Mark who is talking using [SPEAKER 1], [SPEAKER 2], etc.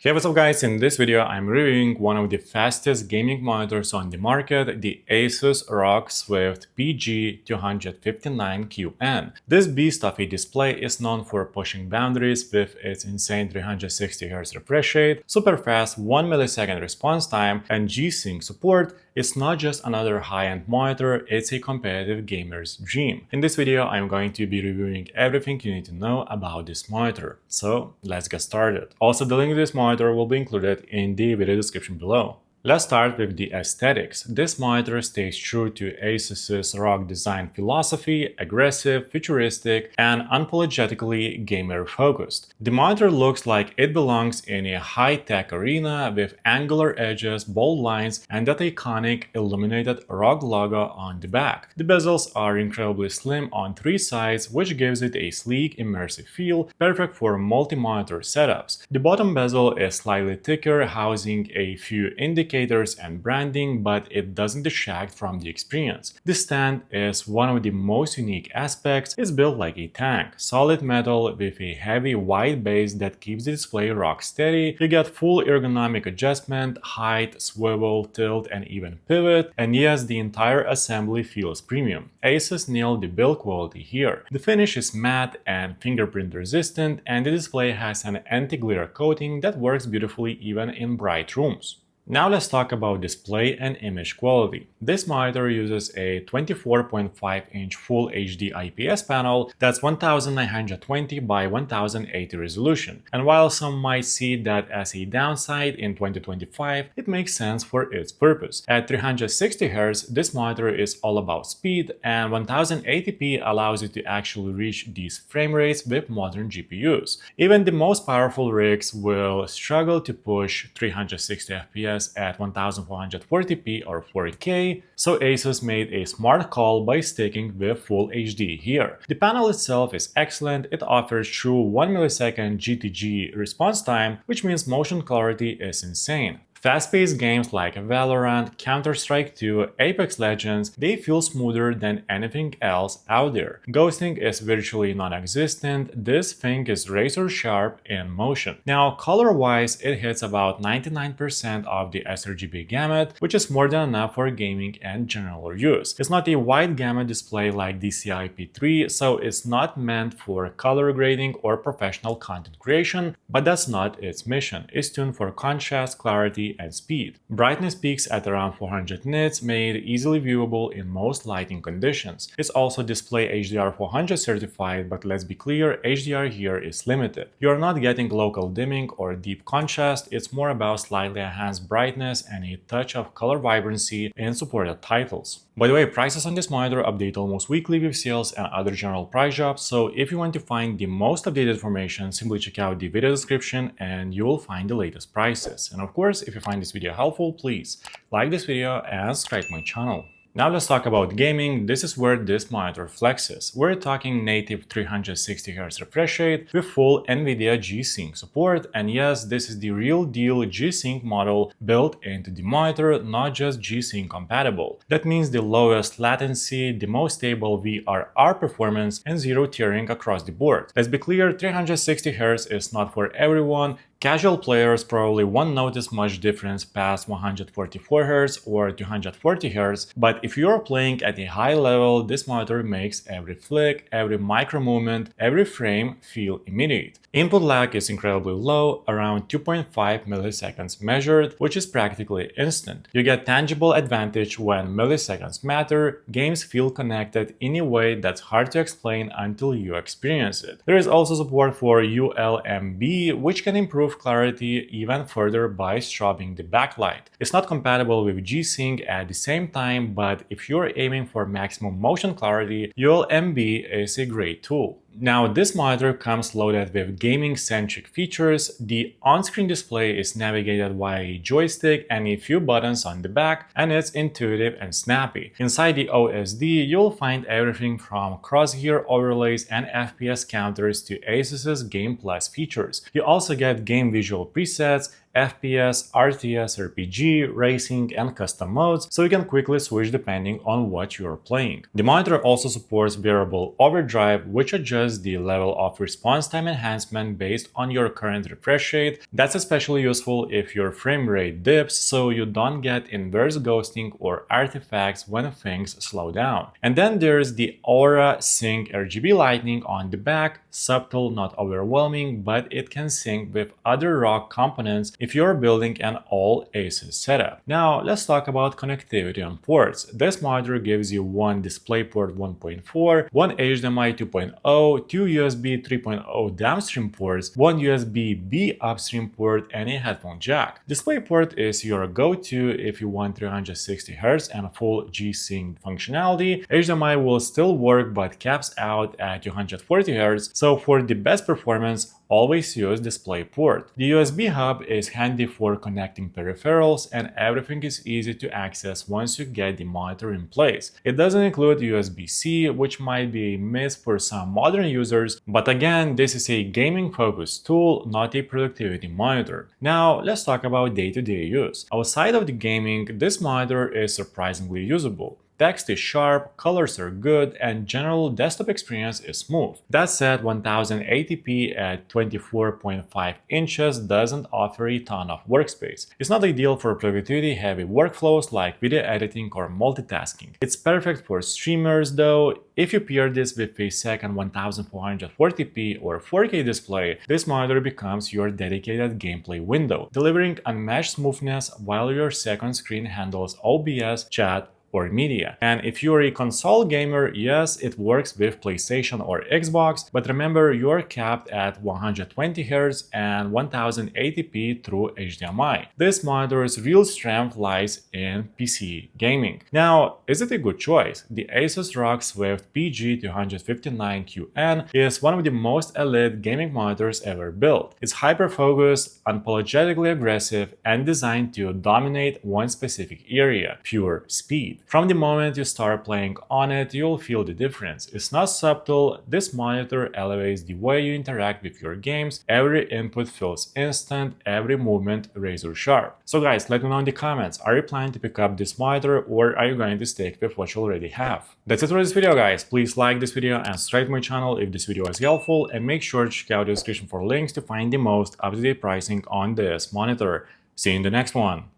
[SPEAKER 1] Hey, what's up guys, in this video I'm reviewing one of the fastest gaming monitors on the market, the ASUS ROG Swift PG259QN. This beast of a display is known for pushing boundaries with its insane 360Hz refresh rate, super fast 1 millisecond response time, and G-Sync support. It's not just another high-end monitor, it's a competitive gamer's dream. In this video I'm going to be reviewing everything you need to know about this monitor. So let's get started. Also, the link to this monitor will be included in the video description below. Let's start with the aesthetics. This monitor stays true to ASUS's ROG design philosophy, aggressive, futuristic, and unapologetically gamer-focused. The monitor looks like it belongs in a high-tech arena with angular edges, bold lines, and that iconic illuminated ROG logo on the back. The bezels are incredibly slim on three sides, which gives it a sleek, immersive feel, perfect for multi-monitor setups. The bottom bezel is slightly thicker, housing a few indicators and branding, but it doesn't detract from the experience. The stand is one of the most unique aspects. It's built like a tank, solid metal with a heavy wide base that keeps the display rock steady. You get full ergonomic adjustment, height, swivel, tilt, and even pivot, and yes, the entire assembly feels premium. ASUS nailed the build quality here. The finish is matte and fingerprint resistant, and the display has an anti-glare coating that works beautifully even in bright rooms. Now let's talk about display and image quality. This monitor uses a 24.5-inch Full HD IPS panel that's 1920 by 1080 resolution. And while some might see that as a downside in 2025, it makes sense for its purpose. At 360Hz, this monitor is all about speed, and 1080p allows you to actually reach these frame rates with modern GPUs. Even the most powerful rigs will struggle to push 360 FPS at 1440p or 4K, so ASUS made a smart call by sticking with Full HD here. The panel itself is excellent. It offers true 1 millisecond GTG response time, which means motion clarity is insane. Fast-paced games like Valorant, Counter-Strike 2, Apex Legends, they feel smoother than anything else out there. Ghosting is virtually non-existent. This thing is razor sharp in motion. Now, color-wise, it hits about 99% of the sRGB gamut, which is more than enough for gaming and general use. It's not a wide gamut display like DCI-P3, so it's not meant for color grading or professional content creation, but that's not its mission. It's tuned for contrast, clarity, and speed. Brightness peaks at around 400 nits, made easily viewable in most lighting conditions. It's also display HDR 400 certified, but let's be clear, HDR here is limited. You're not getting local dimming or deep contrast, it's more about slightly enhanced brightness and a touch of color vibrancy in supported titles. By the way, prices on this monitor update almost weekly with sales and other general price drops, so if you want to find the most updated information, simply check out the video description and you will find the latest prices. And of course, if you find this video helpful, please like this video and subscribe to my channel. Now let's talk about gaming. This is where this monitor flexes. We're talking native 360Hz refresh rate with full NVIDIA G-Sync support, and yes, this is the real deal G-Sync model built into the monitor, not just G-Sync compatible. That means the lowest latency, the most stable VRR performance, and zero tearing across the board. Let's be clear, 360Hz is not for everyone. Casual players probably won't notice much difference past 144Hz or 240Hz, but if you're playing at a high level, this monitor makes every flick, every micro movement, every frame feel immediate. Input lag is incredibly low, around 2.5 milliseconds measured, which is practically instant. You get tangible advantage when milliseconds matter. Games feel connected in a way that's hard to explain until you experience it. There is also support for ULMB, which can improve clarity even further by strobing the backlight. It's not compatible with G-Sync at the same time, but if you're aiming for maximum motion clarity, ULMB is a great tool. Now, this monitor comes loaded with gaming-centric features. The on-screen display is navigated via a joystick and a few buttons on the back, and it's intuitive and snappy. Inside the OSD, you'll find everything from crosshair overlays and FPS counters to ASUS's Game Plus features. You also get game visual presets, FPS, RTS, RPG, racing, and custom modes, so you can quickly switch depending on what you're playing. The monitor also supports variable overdrive, which adjusts the level of response time enhancement based on your current refresh rate. That's especially useful if your frame rate dips, so you don't get inverse ghosting or artifacts when things slow down. And then there's the Aura Sync RGB lighting on the back, subtle, not overwhelming, but it can sync with other ROG components if you're building an all ASUS setup. Now let's talk about connectivity on ports. This monitor gives you one DisplayPort 1.4, one HDMI 2.0, two USB 3.0 downstream ports, one USB-B upstream port, and a headphone jack. DisplayPort is your go-to if you want 360Hz and full G-Sync functionality. HDMI will still work but caps out at 240Hz, so for the best performance, always use DisplayPort. The USB hub is handy for connecting peripherals, and everything is easy to access once you get the monitor in place. It doesn't include USB-C, which might be a miss for some modern users, but again, this is a gaming-focused tool, not a productivity monitor. Now, let's talk about day-to-day use. Outside of the gaming, this monitor is surprisingly usable. Text is sharp, colors are good, and general desktop experience is smooth. That said, 1080p at 24.5 inches doesn't offer a ton of workspace. It's not ideal for productivity-heavy workflows like video editing or multitasking. It's perfect for streamers though. If you pair this with a second 1440p or 4K display, this monitor becomes your dedicated gameplay window, delivering unmatched smoothness while your second screen handles OBS, chat, or media. And if you're a console gamer, yes, it works with PlayStation or Xbox, but remember you're capped at 120Hz and 1080p through HDMI. This monitor's real strength lies in PC gaming. Now, is it a good choice? The ASUS ROG Swift PG259QN is one of the most elite gaming monitors ever built. It's hyper-focused, unapologetically aggressive, and designed to dominate one specific area: pure speed. From the moment you start playing on it, you'll feel the difference. It's not subtle. This monitor elevates the way you interact with your games. Every input feels instant, every movement razor sharp. So guys, let me know in the comments, are you planning to pick up this monitor or are you going to stick with what you already have? That's it for this video, guys. Please like this video and subscribe to my channel if this video was helpful, and make sure to check out the description for links to find the most up-to-date pricing on this monitor. See you in the next one.